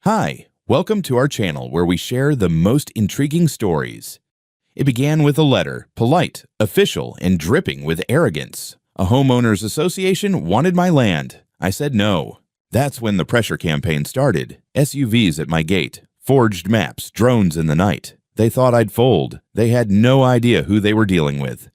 Hi, welcome to our channel where we share the most intriguing stories. It began with a letter, polite, official, and dripping with arrogance. A homeowners association wanted my land. I said no. That's when the pressure campaign started. SUVs at my gate, forged maps, drones in the night. They thought I'd fold. They had no idea who they were dealing with.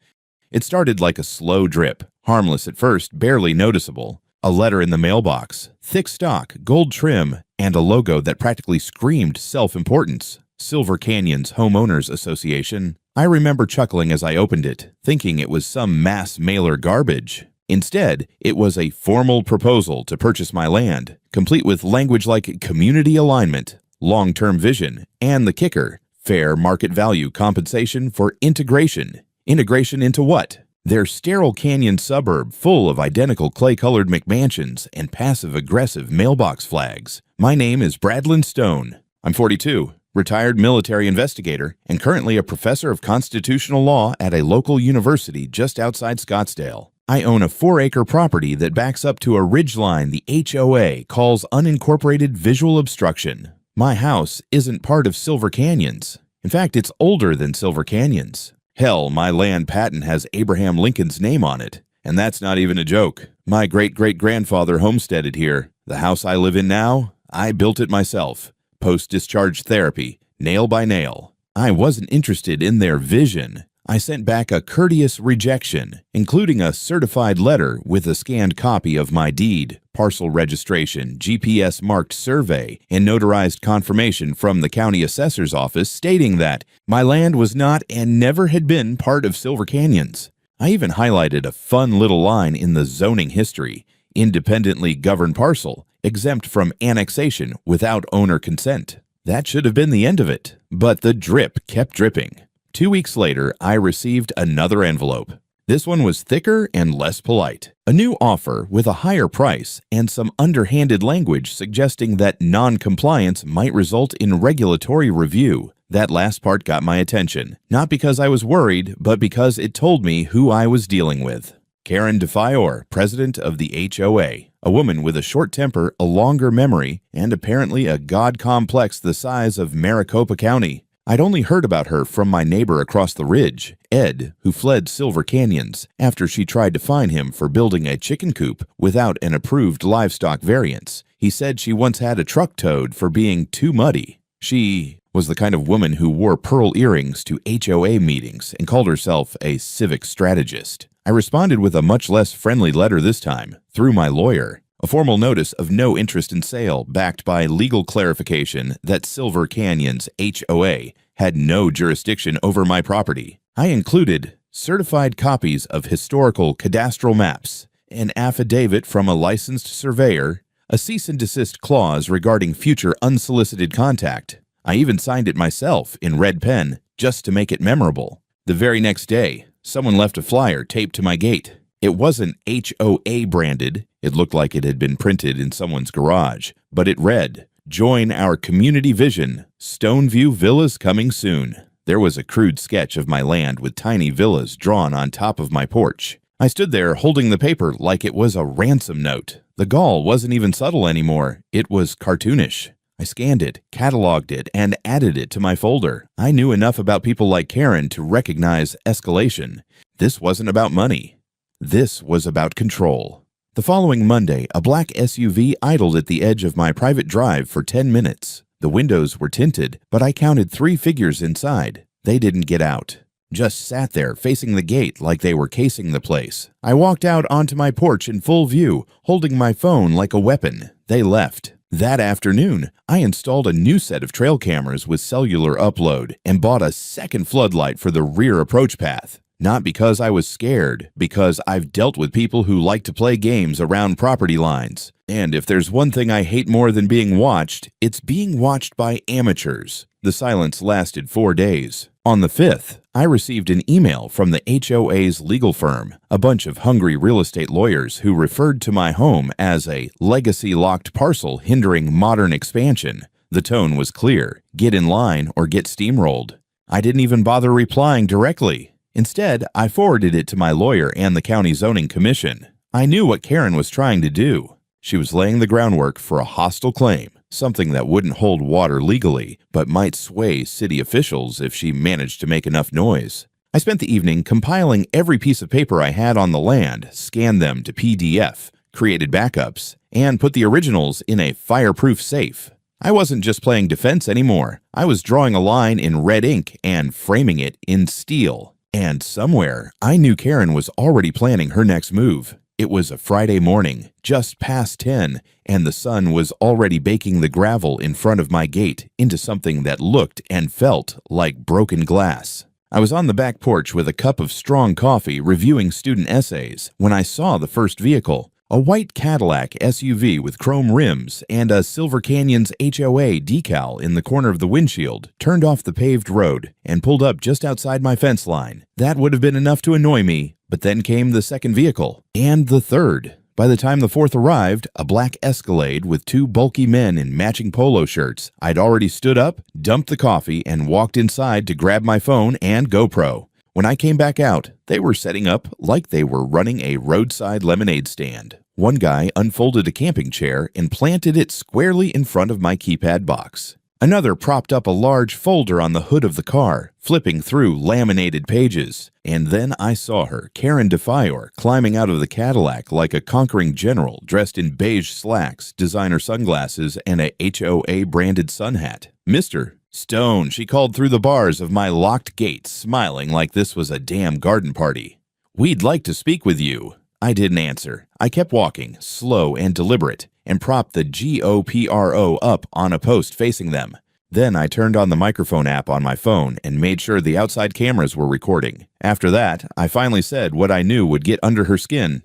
It started like a slow drip, harmless at first, barely noticeable. A letter in the mailbox, thick stock, gold trim, and a logo that practically screamed self-importance. Silver Canyon's Homeowners Association. I remember chuckling as I opened it, thinking it was some mass mailer garbage. Instead, it was a formal proposal to purchase my land, complete with language like community alignment, long-term vision, and the kicker, fair market value compensation for integration. Integration into what? Their sterile canyon suburb full of identical clay-colored McMansions and passive-aggressive mailbox flags. My name is Bradlyn Stone. I'm 42, retired military investigator, and currently a professor of constitutional law at a local university just outside Scottsdale. I own a 4-acre property that backs up to a ridgeline the HOA calls unincorporated visual obstruction. My house isn't part of Silver Canyon's. In fact, it's older than Silver Canyon's. Hell, my land patent has Abraham Lincoln's name on it. And that's not even a joke. My great-great-grandfather homesteaded here. The house I live in now, I built it myself. Post-discharge therapy, nail by nail. I wasn't interested in their vision. I sent back a courteous rejection, including a certified letter with a scanned copy of my deed, parcel registration, GPS-marked survey, and notarized confirmation from the county assessor's office stating that my land was not and never had been part of Silver Canyon's. I even highlighted a fun little line in the zoning history, independently governed parcel, exempt from annexation without owner consent. That should have been the end of it, but the drip kept dripping. 2 weeks later, I received another envelope. This one was thicker and less polite. A new offer with a higher price and some underhanded language suggesting that non-compliance might result in regulatory review. That last part got my attention, not because I was worried, but because it told me who I was dealing with. Karen DeFior, president of the HOA, a woman with a short temper, a longer memory, and apparently a god complex the size of Maricopa County. I'd only heard about her from my neighbor across the ridge, Ed, who fled Silver Canyon's after she tried to fine him for building a chicken coop without an approved livestock variance. He said she once had a truck towed for being too muddy. She was the kind of woman who wore pearl earrings to HOA meetings and called herself a civic strategist. I responded with a much less friendly letter this time, through my lawyer. A formal notice of no interest in sale backed by legal clarification that Silver Canyon's HOA had no jurisdiction over my property. I included certified copies of historical cadastral maps, an affidavit from a licensed surveyor, a cease and desist clause regarding future unsolicited contact. I even signed it myself in red pen just to make it memorable. The very next day, someone left a flyer taped to my gate. It wasn't HOA branded. It looked like it had been printed in someone's garage, but it read, "Join our community vision. Stoneview Villas coming soon." There was a crude sketch of my land with tiny villas drawn on top of my porch. I stood there holding the paper like it was a ransom note. The gall wasn't even subtle anymore. It was cartoonish. I scanned it, cataloged it, and added it to my folder. I knew enough about people like Karen to recognize escalation. This wasn't about money. This was about control. The following Monday, a black SUV idled at the edge of my private drive for 10 minutes. The windows were tinted, but I counted 3 figures inside. They didn't get out. Just sat there facing the gate like they were casing the place. I walked out onto my porch in full view, holding my phone like a weapon. They left. That afternoon, I installed a new set of trail cameras with cellular upload and bought a second floodlight for the rear approach path. Not because I was scared, because I've dealt with people who like to play games around property lines. And if there's one thing I hate more than being watched, it's being watched by amateurs. The silence lasted 4 days. On the 5th, I received an email from the HOA's legal firm, a bunch of hungry real estate lawyers who referred to my home as a legacy-locked parcel hindering modern expansion. The tone was clear: get in line or get steamrolled. I didn't even bother replying directly. Instead, I forwarded it to my lawyer and the county zoning commission. I knew what Karen was trying to do. She was laying the groundwork for a hostile claim. something that wouldn't hold water legally, but might sway city officials if she managed to make enough noise. I spent the evening compiling every piece of paper I had on the land, scanned them to PDF, created backups, and put the originals in a fireproof safe. I wasn't just playing defense anymore. I was drawing a line in red ink and framing it in steel. And somewhere, I knew Karen was already planning her next move. It was a Friday morning, just past 10, and the sun was already baking the gravel in front of my gate into something that looked and felt like broken glass. I was on the back porch with a cup of strong coffee reviewing student essays when I saw the first vehicle, a white Cadillac SUV with chrome rims and a Silver Canyon's HOA decal in the corner of the windshield, turned off the paved road and pulled up just outside my fence line. That would have been enough to annoy me, but then came the second vehicle, and the third. By the time the fourth arrived, a black Escalade with two bulky men in matching polo shirts, I'd already stood up, dumped the coffee, and walked inside to grab my phone and GoPro. When I came back out, they were setting up like they were running a roadside lemonade stand. One guy unfolded a camping chair and planted it squarely in front of my keypad box. Another propped up a large folder on the hood of the car, flipping through laminated pages. And then I saw her, Karen DeFior, climbing out of the Cadillac like a conquering general dressed in beige slacks, designer sunglasses, and a HOA-branded sun hat. "Mr. Stone," she called through the bars of my locked gate, smiling like this was a damn garden party. "We'd like to speak with you." I didn't answer. I kept walking, slow and deliberate, and propped the GoPro up on a post facing them. Then I turned on the microphone app on my phone and made sure the outside cameras were recording. After that, I finally said what I knew would get under her skin.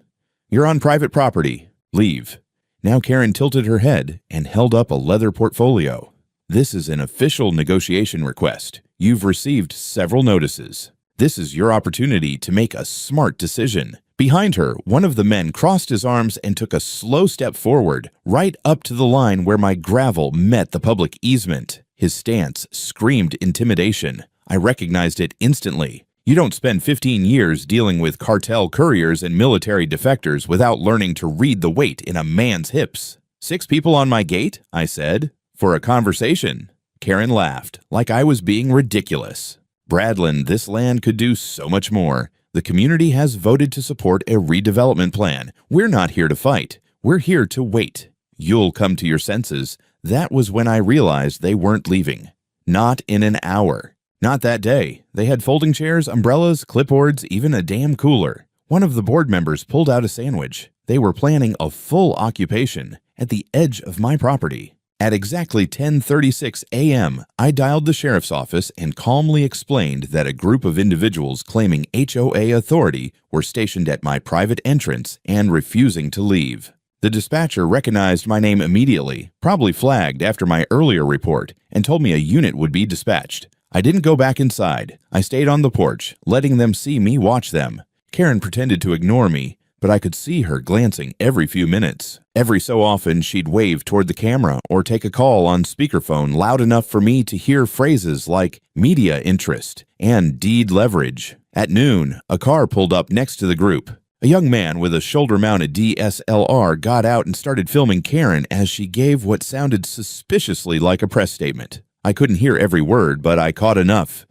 "You're on private property. Leave." Now Karen tilted her head and held up a leather portfolio. "This is an official negotiation request. You've received several notices. This is your opportunity to make a smart decision." Behind her, one of the men crossed his arms and took a slow step forward, right up to the line where my gravel met the public easement. His stance screamed intimidation. I recognized it instantly. You don't spend 15 years dealing with cartel couriers and military defectors without learning to read the weight in a man's hips. "6 people on my gate?" I said. "For a conversation." Karen laughed, like I was being ridiculous. "Bradlin, this land could do so much more. The community has voted to support a redevelopment plan. We're not here to fight. We're here to wait. You'll come to your senses." That was when I realized they weren't leaving. Not in an hour. Not that day. They had folding chairs, umbrellas, clipboards, even a damn cooler. One of the board members pulled out a sandwich. They were planning a full occupation at the edge of my property. At exactly 10:36 a.m., I dialed the sheriff's office and calmly explained that a group of individuals claiming HOA authority were stationed at my private entrance and refusing to leave. The dispatcher recognized my name immediately, probably flagged after my earlier report, and told me a unit would be dispatched. I didn't go back inside. I stayed on the porch, letting them see me watch them. Karen pretended to ignore me, but I could see her glancing every few minutes. Every so often, she'd wave toward the camera or take a call on speakerphone loud enough for me to hear phrases like media interest and deed leverage. At noon, a car pulled up next to the group. A young man with a shoulder-mounted DSLR got out and started filming Karen as she gave what sounded suspiciously like a press statement. I couldn't hear every word, but I caught enough.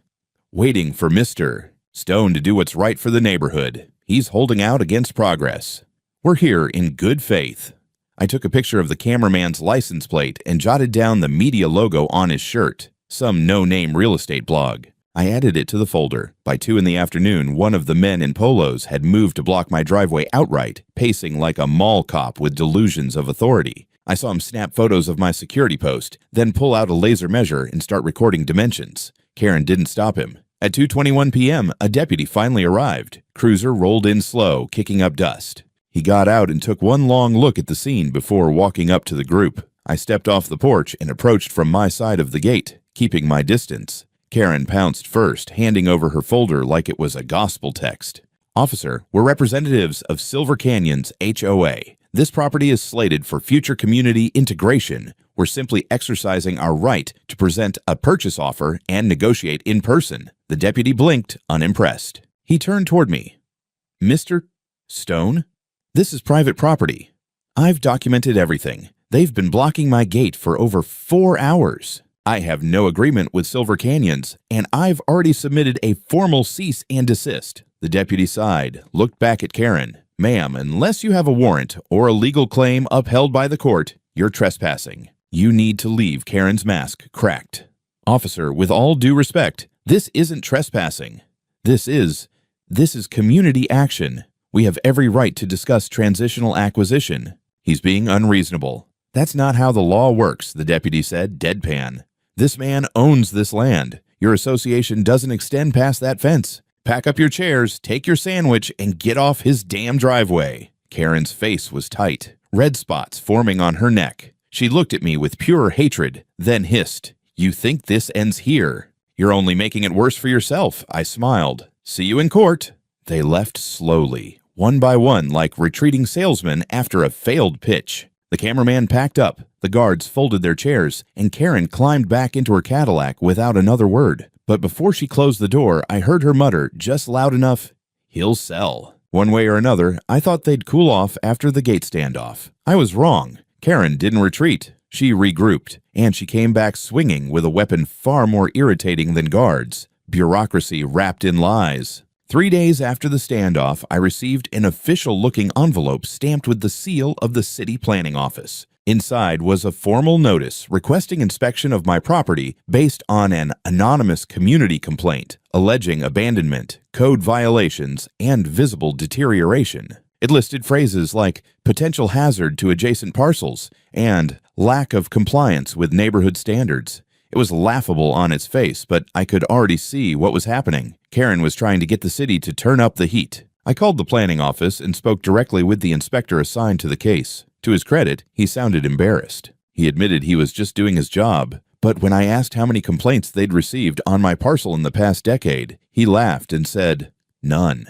"Waiting for Mr. Stone to do what's right for the neighborhood. He's holding out against progress. We're here in good faith." I took a picture of the cameraman's license plate and jotted down the media logo on his shirt, some no-name real estate blog. I added it to the folder. By 2 in the afternoon, one of the men in polos had moved to block my driveway outright, pacing like a mall cop with delusions of authority. I saw him snap photos of my security post, then pull out a laser measure and start recording dimensions. Karen didn't stop him. At 2:21 p.m., a deputy finally arrived. Cruiser rolled in slow, kicking up dust. He got out and took one long look at the scene before walking up to the group. I stepped off the porch and approached from my side of the gate, keeping my distance. Karen pounced first, handing over her folder like it was a gospel text. "Officer, we're representatives of Silver Canyon's HOA. This property is slated for future community integration. We're simply exercising our right to present a purchase offer and negotiate in person." The deputy blinked, unimpressed. He turned toward me. "Mr. Stone? This is private property. I've documented everything. They've been blocking my gate for over 4 hours. I have no agreement with Silver Canyons, and I've already submitted a formal cease and desist." The deputy sighed, looked back at Karen. "Ma'am, unless you have a warrant or a legal claim upheld by the court, you're trespassing. You need to leave Karen's mask cracked." "Officer, with all due respect, this isn't trespassing. This is community action. We have every right to discuss transitional acquisition." "He's being unreasonable." "That's not how the law works," the deputy said, deadpan. "This man owns this land. Your association doesn't extend past that fence. Pack up your chairs, take your sandwich, and get off his damn driveway." Karen's face was tight, red spots forming on her neck. She looked at me with pure hatred, then hissed, "You think this ends here? You're only making it worse for yourself." I smiled. "See you in court." They left slowly, one by one, like retreating salesmen after a failed pitch. The cameraman packed up, the guards folded their chairs, and Karen climbed back into her Cadillac without another word. But before she closed the door, I heard her mutter just loud enough, "He'll sell." One way or another, I thought they'd cool off after the gate standoff. I was wrong. Karen didn't retreat. She regrouped, and she came back swinging with a weapon far more irritating than guards: bureaucracy wrapped in lies. 3 days after the standoff, I received an official-looking envelope stamped with the seal of the city planning office. Inside was a formal notice requesting inspection of my property based on an anonymous community complaint alleging abandonment, code violations, and visible deterioration. It listed phrases like potential hazard to adjacent parcels and lack of compliance with neighborhood standards. It was laughable on its face, but I could already see what was happening. Karen was trying to get the city to turn up the heat. I called the planning office and spoke directly with the inspector assigned to the case. To his credit, he sounded embarrassed. He admitted he was just doing his job, but when I asked how many complaints they'd received on my parcel in the past decade, he laughed and said, "None.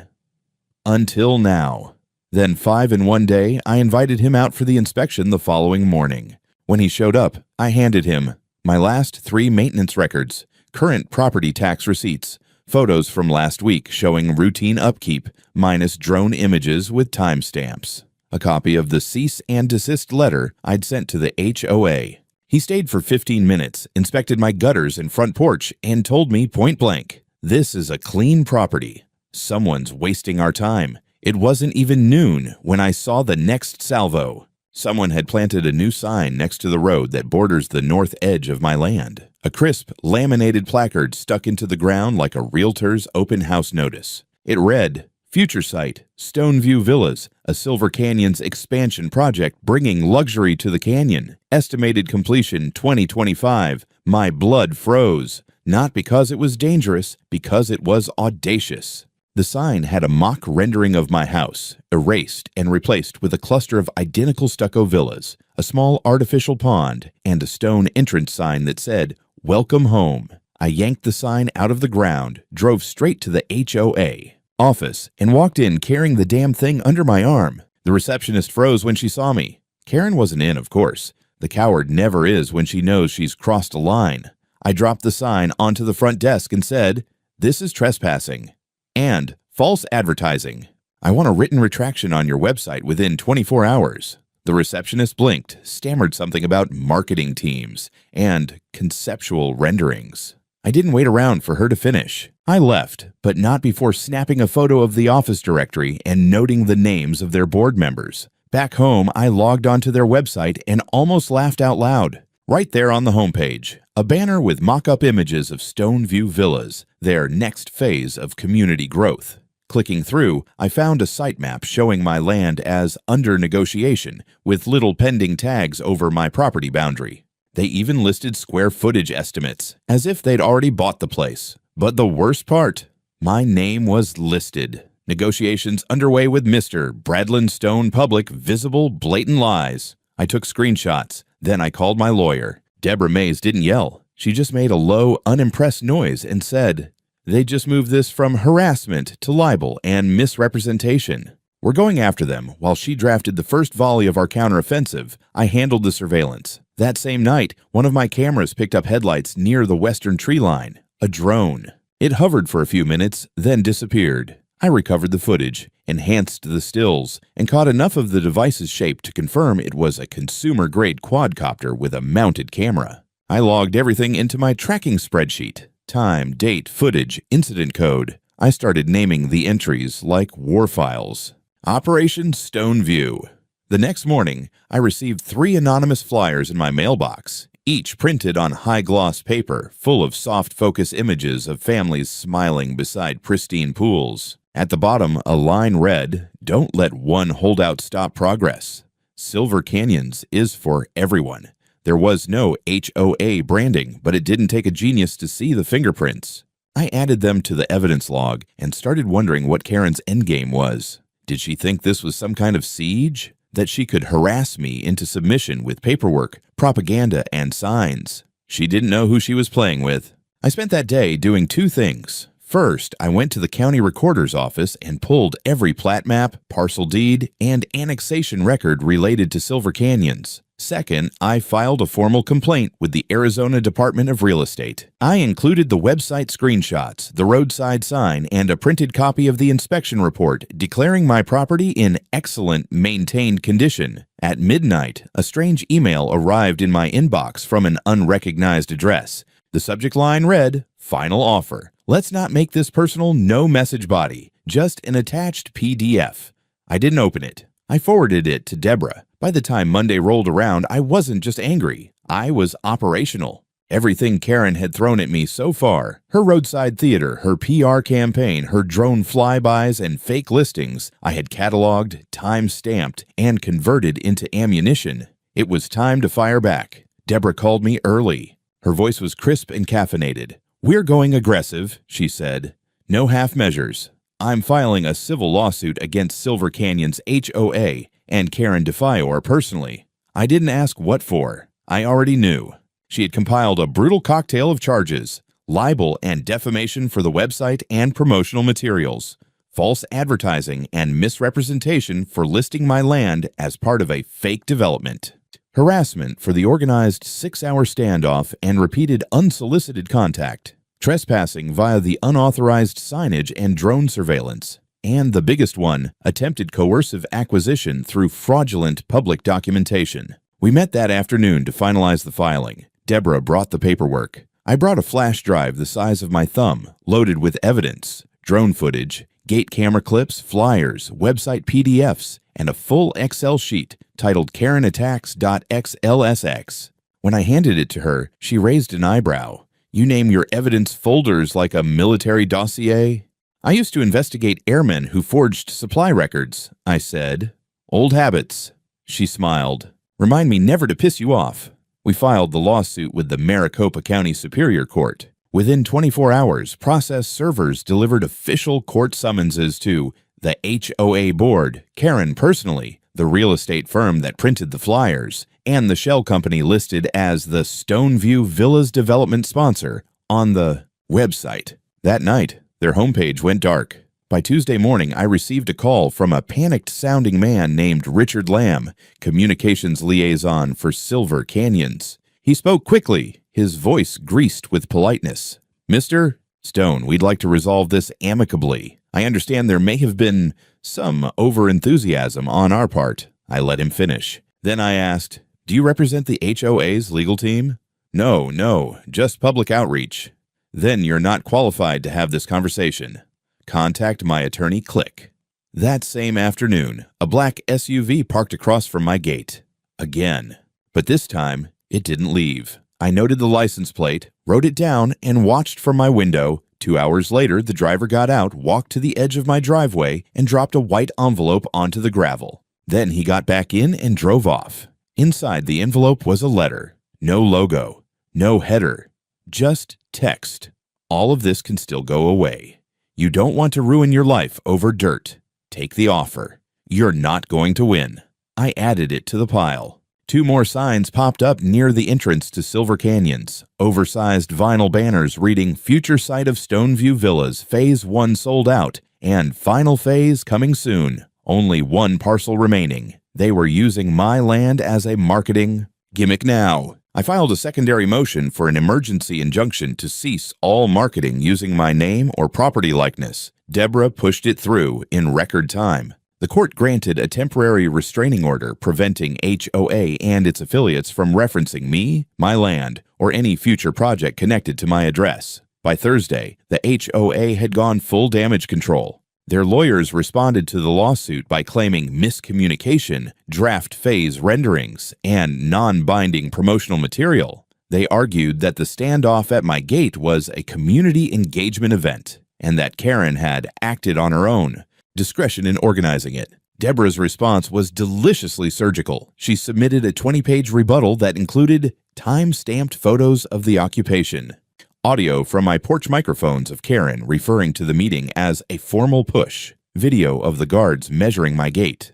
Until now." Then 5 in one day, I invited him out for the inspection the following morning. When he showed up, I handed him my last 3 maintenance records, current property tax receipts, photos from last week showing routine upkeep, minus drone images with timestamps, a copy of the cease and desist letter I'd sent to the HOA. He stayed for 15 minutes, inspected my gutters and front porch, and told me point blank, "This is a clean property. Someone's wasting our time." It wasn't even noon when I saw the next salvo. Someone had planted a new sign next to the road that borders the north edge of my land. A crisp, laminated placard stuck into the ground like a realtor's open house notice. It read, "Future site, Stoneview Villas, a Silver Canyons expansion project bringing luxury to the canyon. Estimated completion 2025. My blood froze. Not because it was dangerous, because it was audacious." The sign had a mock rendering of my house, erased and replaced with a cluster of identical stucco villas, a small artificial pond, and a stone entrance sign that said, "Welcome home." I yanked the sign out of the ground, drove straight to the HOA office, and walked in carrying the damn thing under my arm. The receptionist froze when she saw me. Karen wasn't in, of course. The coward never is when she knows she's crossed a line. I dropped the sign onto the front desk and said, "This is trespassing and false advertising. I want a written retraction on your website within 24 hours. The receptionist blinked, stammered something about marketing teams and conceptual renderings. I didn't wait around for her to finish. I left, but not before snapping a photo of the office directory and noting the names of their board members. Back home, I logged onto their website and almost laughed out loud. Right there on the homepage, a banner with mock-up images of Stoneview Villas, their next phase of community growth. Clicking through, I found a sitemap showing my land as under negotiation, with little pending tags over my property boundary. They even listed square footage estimates, as if they'd already bought the place. But the worst part, my name was listed. Negotiations underway with Mr. Bradlin Stone Public Visible Blatant Lies. I took screenshots. Then I called my lawyer. Deborah Mays didn't yell. She just made a low, unimpressed noise and said, "They just moved this from harassment to libel and misrepresentation. We're going after them." While she drafted the first volley of our counteroffensive, I handled the surveillance. That same night, one of my cameras picked up headlights near the western tree line. A drone. It hovered for a few minutes, then disappeared. I recovered the footage, enhanced the stills, and caught enough of the device's shape to confirm it was a consumer-grade quadcopter with a mounted camera. I logged everything into my tracking spreadsheet: time, date, footage, incident code. I started naming the entries like war files. Operation Stoneview. The next morning, I received 3 anonymous flyers in my mailbox, each printed on high-gloss paper full of soft-focus images of families smiling beside pristine pools. At the bottom, a line read, "Don't let one holdout stop progress. Silver Canyons is for everyone." There was no HOA branding, but it didn't take a genius to see the fingerprints. I added them to the evidence log and started wondering what Karen's endgame was. Did she think this was some kind of siege? That she could harass me into submission with paperwork, propaganda, and signs? She didn't know who she was playing with. I spent that day doing 2 things. First, I went to the county recorder's office and pulled every plat map, parcel deed, and annexation record related to Silver Canyons. Second, I filed a formal complaint with the Arizona Department of Real Estate. I included the website screenshots, the roadside sign, and a printed copy of the inspection report declaring my property in excellent maintained condition. At midnight, a strange email arrived in my inbox from an unrecognized address. The subject line read, "Final offer. Let's not make this personal, no message body, just an attached PDF." I didn't open it. I forwarded it to Deborah. By the time Monday rolled around, I wasn't just angry. I was operational. Everything Karen had thrown at me so far, her roadside theater, her PR campaign, her drone flybys, and fake listings, I had cataloged, time-stamped, and converted into ammunition. It was time to fire back. Deborah called me early. Her voice was crisp and caffeinated. "We're going aggressive," she said. "No half measures. I'm filing a civil lawsuit against Silver Canyons HOA and Karen DeFior personally. I didn't ask what for. I already knew." She had compiled a brutal cocktail of charges: libel and defamation for the website and promotional materials, false advertising and misrepresentation for listing my land as part of a fake development, harassment for the organized 6-hour standoff and repeated unsolicited contact, trespassing via the unauthorized signage and drone surveillance, and the biggest one, attempted coercive acquisition through fraudulent public documentation. We met that afternoon to finalize the filing. Deborah brought the paperwork. I brought a flash drive the size of my thumb, loaded with evidence, drone footage, gate camera clips, flyers, website PDFs, and a full Excel sheet titled counterattacks.xlsx. When I handed it to her, she raised an eyebrow. "You name your evidence folders like a military dossier?" "I used to investigate airmen who forged supply records," I said. "Old habits." She smiled. "Remind me never to piss you off." We filed the lawsuit with the Maricopa County Superior Court. Within 24 hours, process servers delivered official court summonses to the HOA board, Karen personally, the real estate firm that printed the flyers, and the shell company listed as the Stoneview Villas development sponsor on the website. That night, their homepage went dark. By Tuesday morning, I received a call from a panicked-sounding man named Richard Lamb, communications liaison for Silver Canyons. He spoke quickly, his voice greased with politeness. "Mr. Stone, we'd like to resolve this amicably. I understand there may have been some overenthusiasm on our part." I let him finish. Then I asked, "Do you represent the HOA's legal team?" No, just public outreach." "Then you're not qualified to have this conversation. Contact my attorney, click." That same afternoon, a black SUV parked across from my gate. Again. But this time, it didn't leave. I noted the license plate, wrote it down, and watched from my window. 2 hours later, the driver got out, walked to the edge of my driveway, and dropped a white envelope onto the gravel. Then he got back in and drove off. Inside the envelope was a letter. No logo. No header. Just text. "All of this can still go away. You don't want to ruin your life over dirt. Take the offer. You're not going to win." I added it to the pile. 2 more signs popped up near the entrance to Silver Canyons. Oversized vinyl banners reading "Future site of Stoneview Villas, Phase 1 sold out," and "Final phase coming soon. Only 1 parcel remaining." They were using my land as a marketing gimmick now. I filed a secondary motion for an emergency injunction to cease all marketing using my name or property likeness. Deborah pushed it through in record time. The court granted a temporary restraining order preventing HOA and its affiliates from referencing me, my land, or any future project connected to my address. By Thursday, the HOA had gone full damage control. Their lawyers responded to the lawsuit by claiming miscommunication, draft phase renderings, and non-binding promotional material. They argued that the standoff at my gate was a community engagement event and that Karen had acted on her own discretion in organizing it. Deborah's response was deliciously surgical. She submitted a 20-page rebuttal that included time-stamped photos of the occupation, audio from my porch microphones of Karen referring to the meeting as a formal push, video of the guards measuring my gate,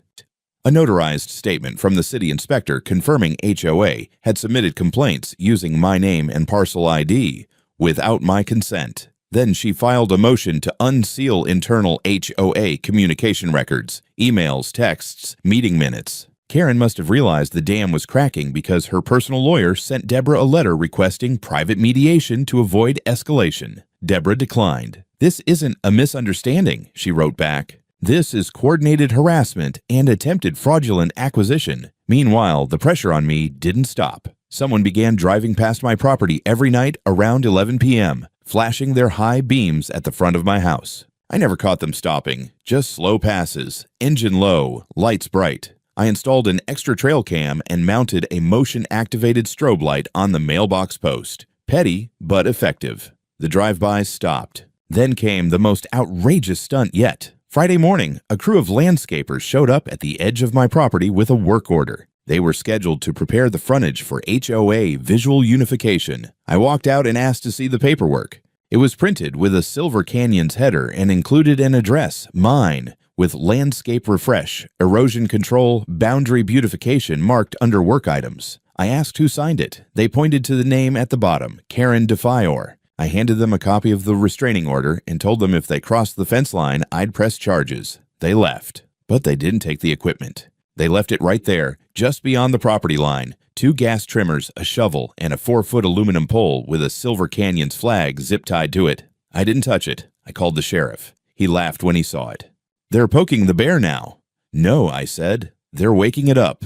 a notarized statement from the city inspector confirming HOA had submitted complaints using my name and parcel ID without my consent. Then she filed a motion to unseal internal HOA communication records, emails, texts, meeting minutes. Karen must have realized the dam was cracking because her personal lawyer sent Deborah a letter requesting private mediation to avoid escalation. Deborah declined. "This isn't a misunderstanding," she wrote back. "This is coordinated harassment and attempted fraudulent acquisition." Meanwhile, the pressure on me didn't stop. Someone began driving past my property every night around 11 p.m., flashing their high beams at the front of my house. I never caught them stopping, just slow passes, engine low, lights bright. I installed an extra trail cam and mounted a motion-activated strobe light on the mailbox post. Petty, but effective. The drive-bys stopped. Then came the most outrageous stunt yet. Friday morning, a crew of landscapers showed up at the edge of my property with a work order. They were scheduled to prepare the frontage for HOA visual unification. I walked out and asked to see the paperwork. It was printed with a Silver Canyons header and included an address, mine, with landscape refresh, erosion control, boundary beautification marked under work items. I asked who signed it. They pointed to the name at the bottom, Karen DeFior. I handed them a copy of the restraining order and told them if they crossed the fence line, I'd press charges. They left, but they didn't take the equipment. They left it right there, just beyond the property line. 2 gas trimmers, a shovel, and a 4-foot aluminum pole with a Silver Canyons flag zip-tied to it. I didn't touch it. I called the sheriff. He laughed when he saw it. "They're poking the bear now." "No," I said. "They're waking it up."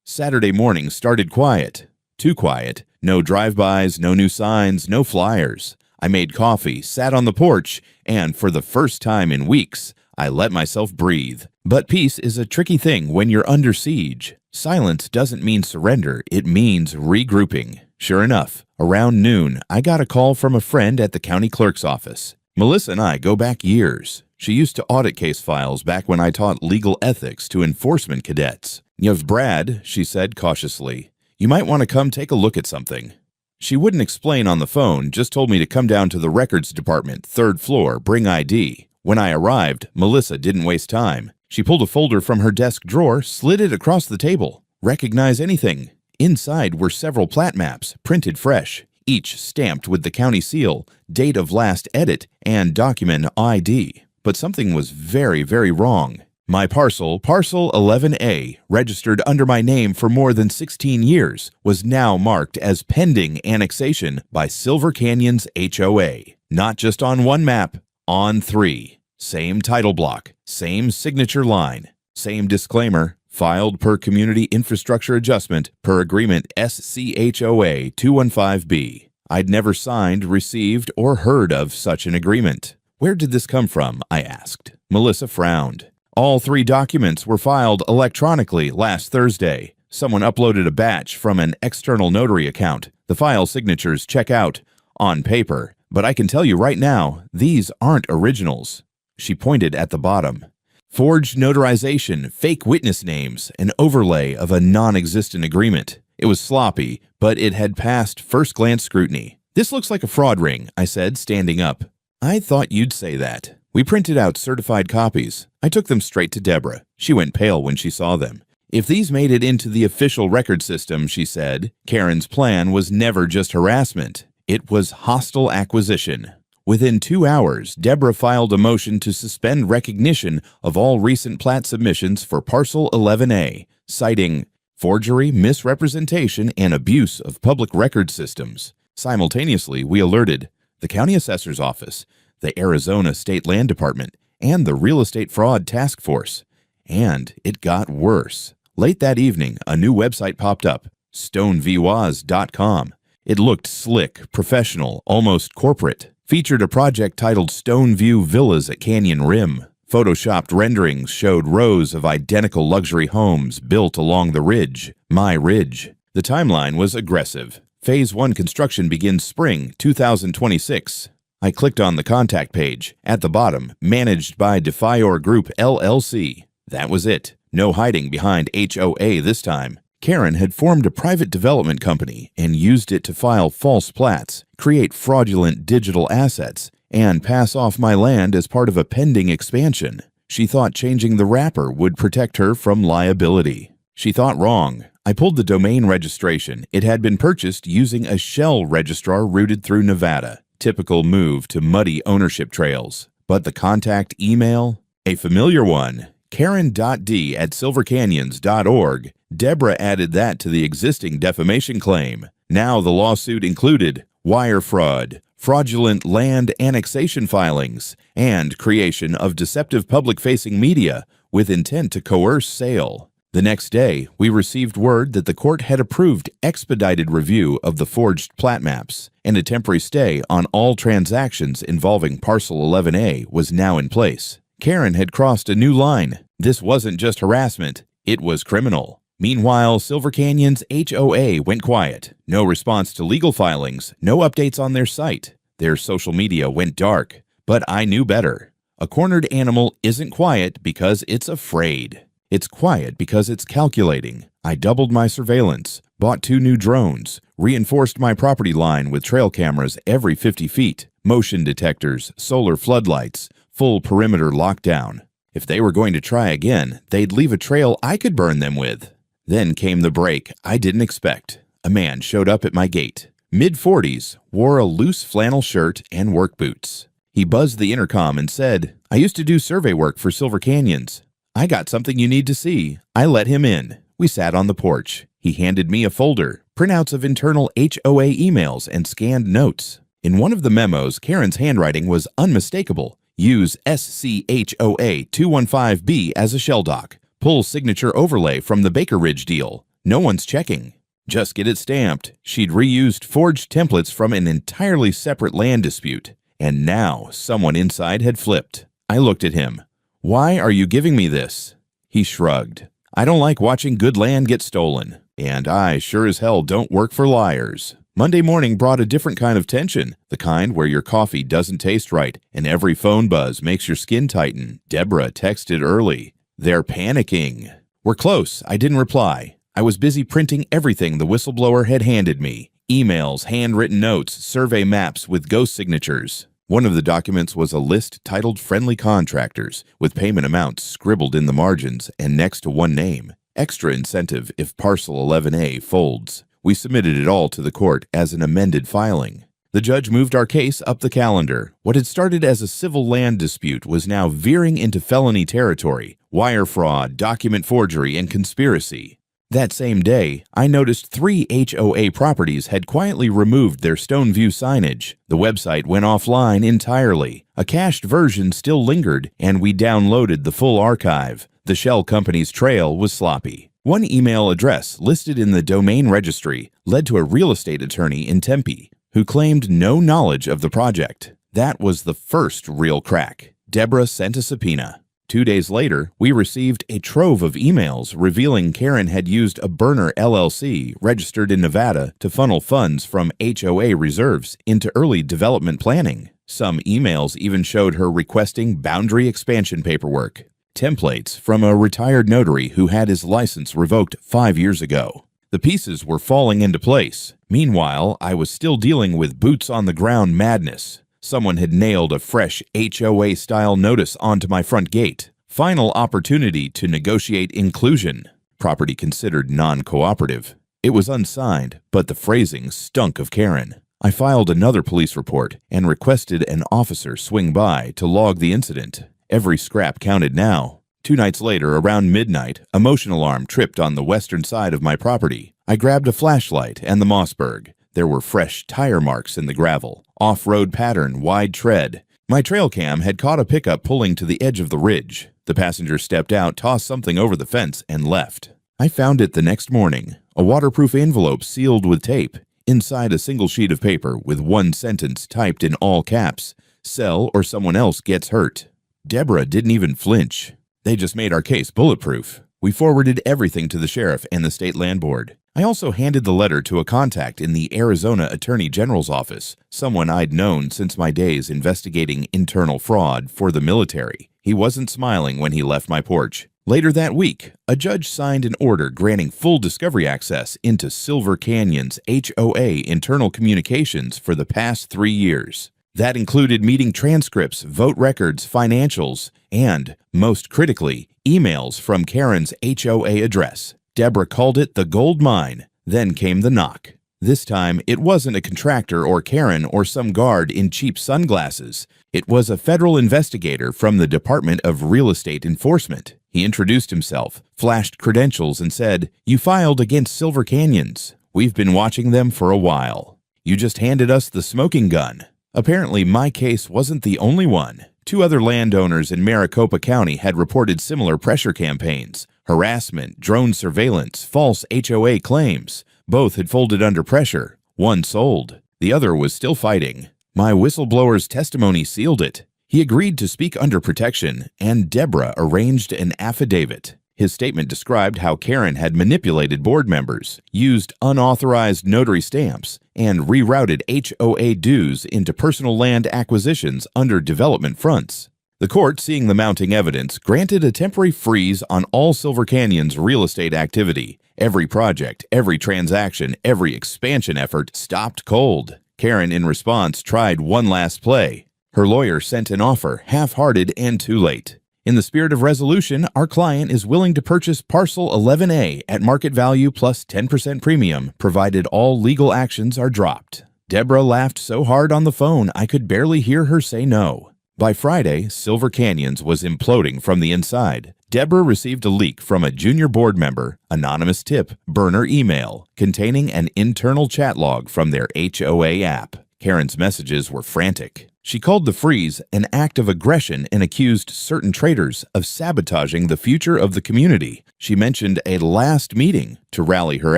Saturday morning started quiet. Too quiet. No drive-bys, no new signs, no flyers. I made coffee, sat on the porch, and for the first time in weeks, I let myself breathe. But peace is a tricky thing when you're under siege. Silence doesn't mean surrender, it means regrouping. Sure enough, around noon, I got a call from a friend at the county clerk's office. Melissa and I go back years. She used to audit case files back when I taught legal ethics to enforcement cadets. "You've Brad," she said cautiously. "You might want to come take a look at something." She wouldn't explain on the phone, just told me to come down to the records department, 3rd floor, bring ID. When I arrived, Melissa didn't waste time. She pulled a folder from her desk drawer, slid it across the table. "Recognize anything?" Inside were several plat maps, printed fresh, each stamped with the county seal, date of last edit, and document ID. But something was very, very wrong. My parcel 11A, registered under my name for more than 16 years, was now marked as pending annexation by Silver Canyons HOA. Not just on one map, on 3. Same title block, same signature line, same disclaimer, filed per Community Infrastructure Adjustment per Agreement SCHOA 215B. I'd never signed, received, or heard of such an agreement. "Where did this come from?" I asked. Melissa frowned. "All 3 documents were filed electronically last Thursday. Someone uploaded a batch from an external notary account. The file signatures check out on paper, but I can tell you right now, these aren't originals." She pointed at the bottom. "Forged notarization, fake witness names, an overlay of a non-existent agreement." It was sloppy, but it had passed first-glance scrutiny. "This looks like a fraud ring," I said, standing up. "I thought you'd say that." We printed out certified copies. I took them straight to Deborah. She went pale when she saw them. "If these made it into the official record system," she said, "Karen's plan was never just harassment. It was hostile acquisition." Within 2 hours, Deborah filed a motion to suspend recognition of all recent plat submissions for Parcel 11A, citing forgery, misrepresentation, and abuse of public record systems. Simultaneously, we alerted the County Assessor's Office, the Arizona State Land Department, and the Real Estate Fraud Task Force. And it got worse. Late that evening, a new website popped up, stoneviewaz.com. It looked slick, professional, almost corporate. Featured a project titled Stoneview Villas at Canyon Rim. Photoshopped renderings showed rows of identical luxury homes built along the ridge, my ridge. The timeline was aggressive. Phase 1 construction begins spring 2026. I clicked on the contact page. At the bottom, managed by Defior Group LLC. That was it. No hiding behind HOA this time. Karen had formed a private development company and used it to file false plats, create fraudulent digital assets, and pass off my land as part of a pending expansion. She thought changing the wrapper would protect her from liability. She thought wrong. I pulled the domain registration. It had been purchased using a shell registrar routed through Nevada. Typical move to muddy ownership trails. But the contact email? A familiar one. Karen.d@silvercanyons.org. Deborah added that to the existing defamation claim. Now the lawsuit included wire fraud, fraudulent land annexation filings, and creation of deceptive public-facing media with intent to coerce sale. The next day, we received word that the court had approved expedited review of the forged plat maps, and a temporary stay on all transactions involving Parcel 11A was now in place. Karen had crossed a new line. This wasn't just harassment, it was criminal. Meanwhile, Silver Canyon's HOA went quiet. No response to legal filings, no updates on their site. Their social media went dark. But I knew better. A cornered animal isn't quiet because it's afraid. It's quiet because it's calculating. I doubled my surveillance, bought 2 new drones, reinforced my property line with trail cameras every 50 feet, motion detectors, solar floodlights, full perimeter lockdown. If they were going to try again, they'd leave a trail I could burn them with. Then came the break I didn't expect. A man showed up at my gate. Mid-40s, wore a loose flannel shirt and work boots. He buzzed the intercom and said, "I used to do survey work for Silver Canyons. I got something you need to see." I let him in. We sat on the porch. He handed me a folder, printouts of internal HOA emails and scanned notes. In one of the memos, Karen's handwriting was unmistakable. Use SCHOA 215B as a shell doc. Pull signature overlay from the Baker Ridge deal. No one's checking. Just get it stamped. She'd reused forged templates from an entirely separate land dispute. And now someone inside had flipped. I looked at him. "Why are you giving me this?" He shrugged. "I don't like watching good land get stolen. And I sure as hell don't work for liars." Monday morning brought a different kind of tension, the kind where your coffee doesn't taste right and every phone buzz makes your skin tighten. Deborah texted early. "They're panicking." "We're close." I didn't reply. I was busy printing everything the whistleblower had handed me. Emails, handwritten notes, survey maps with ghost signatures. One of the documents was a list titled Friendly Contractors, with payment amounts scribbled in the margins and next to one name. Extra incentive if Parcel 11A folds. We submitted it all to the court as an amended filing. The judge moved our case up the calendar. What had started as a civil land dispute was now veering into felony territory, wire fraud, document forgery, and conspiracy. That same day, I noticed 3 HOA properties had quietly removed their Stoneview signage. The website went offline entirely. A cached version still lingered, and we downloaded the full archive. The shell company's trail was sloppy. One email address listed in the domain registry led to a real estate attorney in Tempe who claimed no knowledge of the project. That was the first real crack. Deborah sent a subpoena. 2 days later, we received a trove of emails revealing Karen had used a burner LLC registered in Nevada to funnel funds from HOA reserves into early development planning. Some emails even showed her requesting boundary expansion paperwork, templates from a retired notary who had his license revoked 5 years ago. The pieces were falling into place. Meanwhile, I was still dealing with boots-on-the-ground madness. Someone had nailed a fresh HOA-style notice onto my front gate. Final opportunity to negotiate inclusion. Property considered non-cooperative. It was unsigned, but the phrasing stunk of Karen. I filed another police report and requested an officer swing by to log the incident. Every scrap counted now. 2 nights later, around midnight, a motion alarm tripped on the western side of my property. I grabbed a flashlight and the Mossberg. There were fresh tire marks in the gravel, off-road pattern, wide tread. My trail cam had caught a pickup pulling to the edge of the ridge. The passenger stepped out, tossed something over the fence, and left. I found it the next morning, a waterproof envelope sealed with tape. Inside a single sheet of paper with one sentence typed in all caps, "Sell or someone else gets hurt." Deborah didn't even flinch. They just made our case bulletproof. We forwarded everything to the sheriff and the state land board. I also handed the letter to a contact in the Arizona Attorney General's office, someone I'd known since my days investigating internal fraud for the military. He wasn't smiling when he left my porch. Later that week, a judge signed an order granting full discovery access into Silver Canyon's HOA internal communications for the past 3 years. That included meeting transcripts, vote records, financials, and, most critically, emails from Karen's HOA address. Deborah called it the gold mine. Then came the knock. This time, it wasn't a contractor or Karen or some guard in cheap sunglasses. It was a federal investigator from the Department of Real Estate Enforcement. He introduced himself, flashed credentials, and said, "You filed against Silver Canyons. We've been watching them for a while. You just handed us the smoking gun." Apparently, my case wasn't the only one. 2 other landowners in Maricopa County had reported similar pressure campaigns, harassment, drone surveillance, false HOA claims. Both had folded under pressure. One sold. The other was still fighting. My whistleblower's testimony sealed it. He agreed to speak under protection, and Deborah arranged an affidavit. His statement described how Karen had manipulated board members, used unauthorized notary stamps, and rerouted HOA dues into personal land acquisitions under development fronts. The court, seeing the mounting evidence, granted a temporary freeze on all Silver Canyon's real estate activity. Every project, every transaction, every expansion effort stopped cold. Karen, in response, tried one last play. Her lawyer sent an offer, half-hearted and too late. In the spirit of resolution, our client is willing to purchase parcel 11A at market value plus 10% premium, provided all legal actions are dropped. Deborah laughed so hard on the phone I could barely hear her say no. By Friday, Silver Canyons was imploding from the inside. Deborah received a leak from a junior board member, anonymous tip, burner email, containing an internal chat log from their HOA app. Karen's messages were frantic. She called the freeze an act of aggression and accused certain traders of sabotaging the future of the community. She mentioned a last meeting to rally her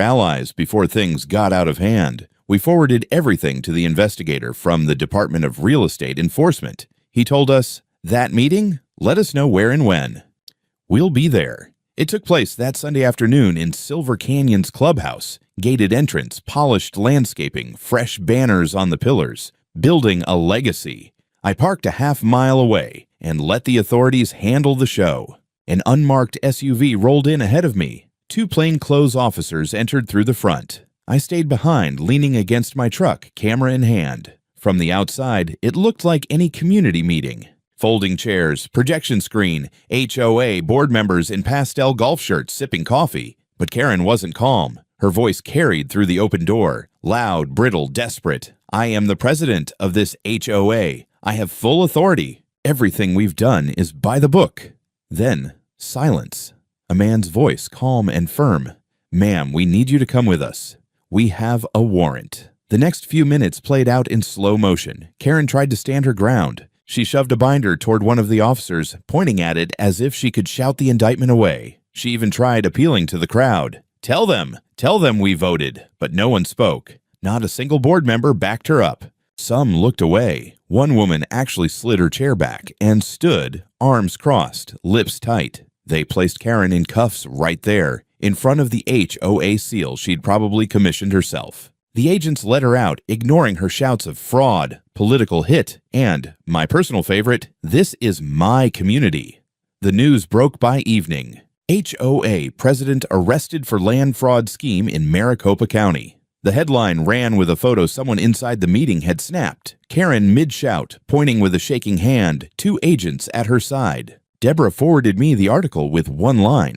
allies before things got out of hand. We forwarded everything to the investigator from the Department of Real Estate Enforcement. He told us, "That meeting? Let us know where and when. We'll be there." It took place that Sunday afternoon in Silver Canyon's clubhouse. Gated entrance, polished landscaping, fresh banners on the pillars. Building a legacy. I parked a half-mile away and let the authorities handle the show. An unmarked SUV rolled in ahead of me. 2 plainclothes officers entered through the front. I stayed behind, leaning against my truck, camera in hand. From the outside, it looked like any community meeting. Folding chairs, projection screen, HOA board members in pastel golf shirts sipping coffee. But Karen wasn't calm. Her voice carried through the open door, loud, brittle, desperate. "I am the president of this HOA. I have full authority. Everything we've done is by the book." Then, silence. A man's voice, calm and firm. "Ma'am, we need you to come with us. We have a warrant." The next few minutes played out in slow motion. Karen tried to stand her ground. She shoved a binder toward one of the officers, pointing at it as if she could shout the indictment away. She even tried appealing to the crowd. Tell them we voted." But no one spoke. Not a single board member backed her up. Some looked away. One woman actually slid her chair back and stood, arms crossed, lips tight. They placed Karen in cuffs right there, in front of the HOA seal she'd probably commissioned herself. The agents let her out, ignoring her shouts of fraud, political hit, and, my personal favorite, "This is my community." The news broke by evening. HOA president arrested for land fraud scheme in Maricopa County. The headline ran with a photo someone inside the meeting had snapped. Karen mid-shout, pointing with a shaking hand, 2 agents at her side. Deborah forwarded me the article with one line.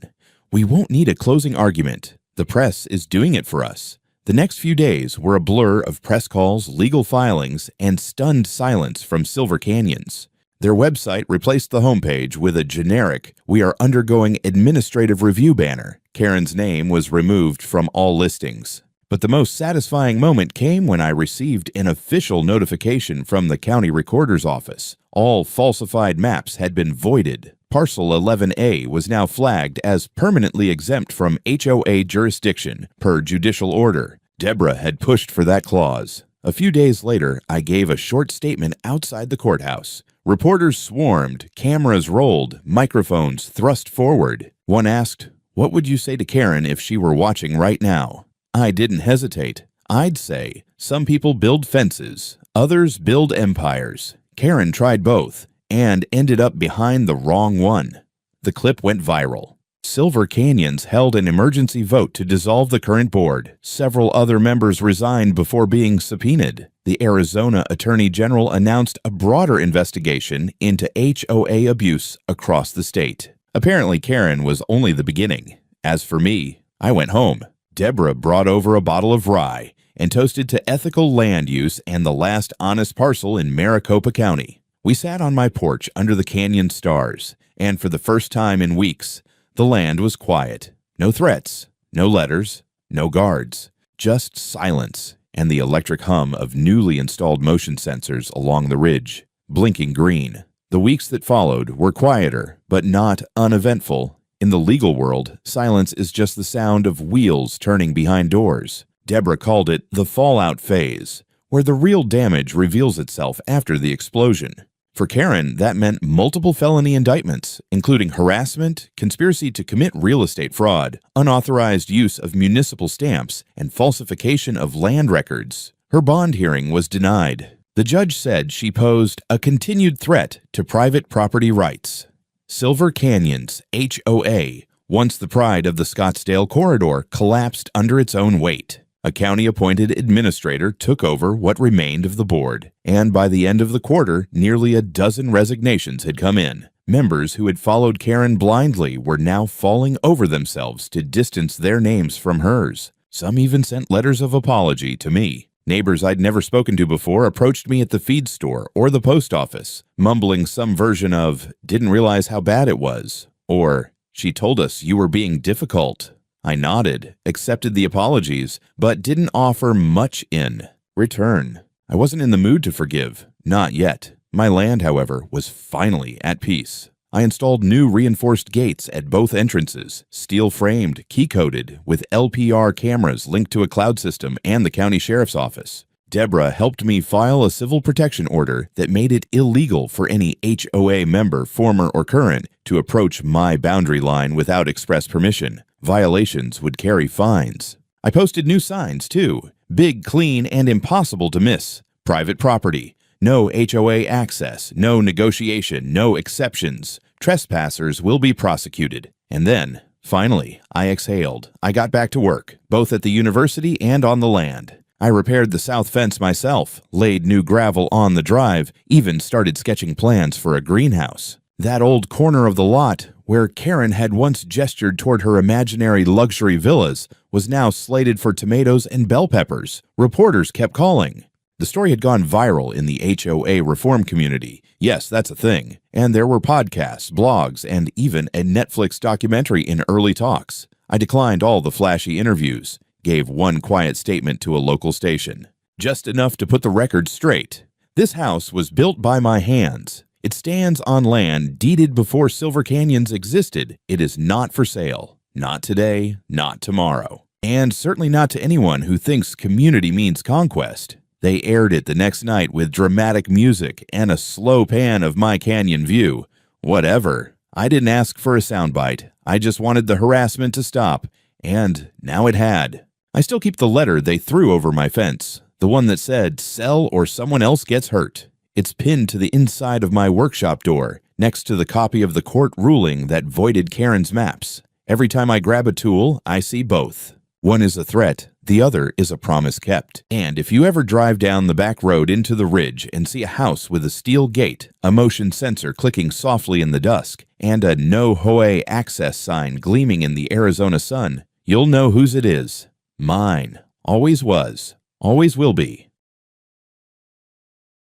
"We won't need a closing argument. The press is doing it for us." The next few days were a blur of press calls, legal filings, and stunned silence from Silver Canyons. Their website replaced the homepage with a generic, "We are undergoing administrative review" banner. Karen's name was removed from all listings. But the most satisfying moment came when I received an official notification from the county recorder's office. All falsified maps had been voided. Parcel 11A was now flagged as permanently exempt from HOA jurisdiction per judicial order. Deborah had pushed for that clause. A few days later, I gave a short statement outside the courthouse. Reporters swarmed, cameras rolled, microphones thrust forward. One asked, "What would you say to Karen if she were watching right now?" I didn't hesitate. I'd say, some people build fences, others build empires. Karen tried both and ended up behind the wrong one. The clip went viral. Silver Canyons held an emergency vote to dissolve the current board. Several other members resigned before being subpoenaed. The Arizona Attorney General announced a broader investigation into HOA abuse across the state. Apparently, Karen was only the beginning. As for me, I went home. Deborah brought over a bottle of rye and toasted to ethical land use and the last honest parcel in Maricopa County. We sat on my porch under the canyon stars, and for the first time in weeks, the land was quiet. No threats, no letters, no guards, just silence and the electric hum of newly installed motion sensors along the ridge, blinking green. The weeks that followed were quieter, but not uneventful. In the legal world, silence is just the sound of wheels turning behind doors. Deborah called it the fallout phase, where the real damage reveals itself after the explosion. For Karen, that meant multiple felony indictments, including harassment, conspiracy to commit real estate fraud, unauthorized use of municipal stamps, and falsification of land records. Her bond hearing was denied. The judge said she posed a continued threat to private property rights. Silver Canyons, HOA, once the pride of the Scottsdale corridor, collapsed under its own weight. A county-appointed administrator took over what remained of the board, and by the end of the quarter, nearly a dozen resignations had come in. Members who had followed Karen blindly were now falling over themselves to distance their names from hers. Some even sent letters of apology to me. Neighbors I'd never spoken to before approached me at the feed store or the post office, mumbling some version of, "Didn't realize how bad it was," or, "She told us you were being difficult." I nodded, accepted the apologies, but didn't offer much in return. I wasn't in the mood to forgive, not yet. My land, however, was finally at peace. I installed new reinforced gates at both entrances, steel-framed, key-coded, with LPR cameras linked to a cloud system and the county sheriff's office. Deborah helped me file a civil protection order that made it illegal for any HOA member, former or current, to approach my boundary line without express permission. Violations would carry fines. I posted new signs, too. Big, clean, and impossible to miss. Private property. No HOA access. No negotiation. No exceptions. Trespassers will be prosecuted. And then, finally, I exhaled. I got back to work, both at the university and on the land. I repaired the south fence myself, laid new gravel on the drive, even started sketching plans for a greenhouse. That old corner of the lot, where Karen had once gestured toward her imaginary luxury villas, was now slated for tomatoes and bell peppers. Reporters kept calling. The story had gone viral in the HOA reform community. Yes, that's a thing. And there were podcasts, blogs, and even a Netflix documentary in early talks. I declined all the flashy interviews, gave one quiet statement to a local station. Just enough to put the record straight. This house was built by my hands. It stands on land deeded before Silver Canyons existed. It is not for sale. Not today, not tomorrow. And certainly not to anyone who thinks community means conquest. They aired it the next night with dramatic music and a slow pan of my canyon view. Whatever. I didn't ask for a soundbite. I just wanted the harassment to stop. And now it had. I still keep the letter they threw over my fence. The one that said, "Sell or someone else gets hurt." It's pinned to the inside of my workshop door, next to the copy of the court ruling that voided Karen's maps. Every time I grab a tool, I see both. One is a threat, the other is a promise kept. And if you ever drive down the back road into the ridge and see a house with a steel gate, a motion sensor clicking softly in the dusk, and a no HOA access sign gleaming in the Arizona sun, you'll know whose it is. Mine. Always was. Always will be.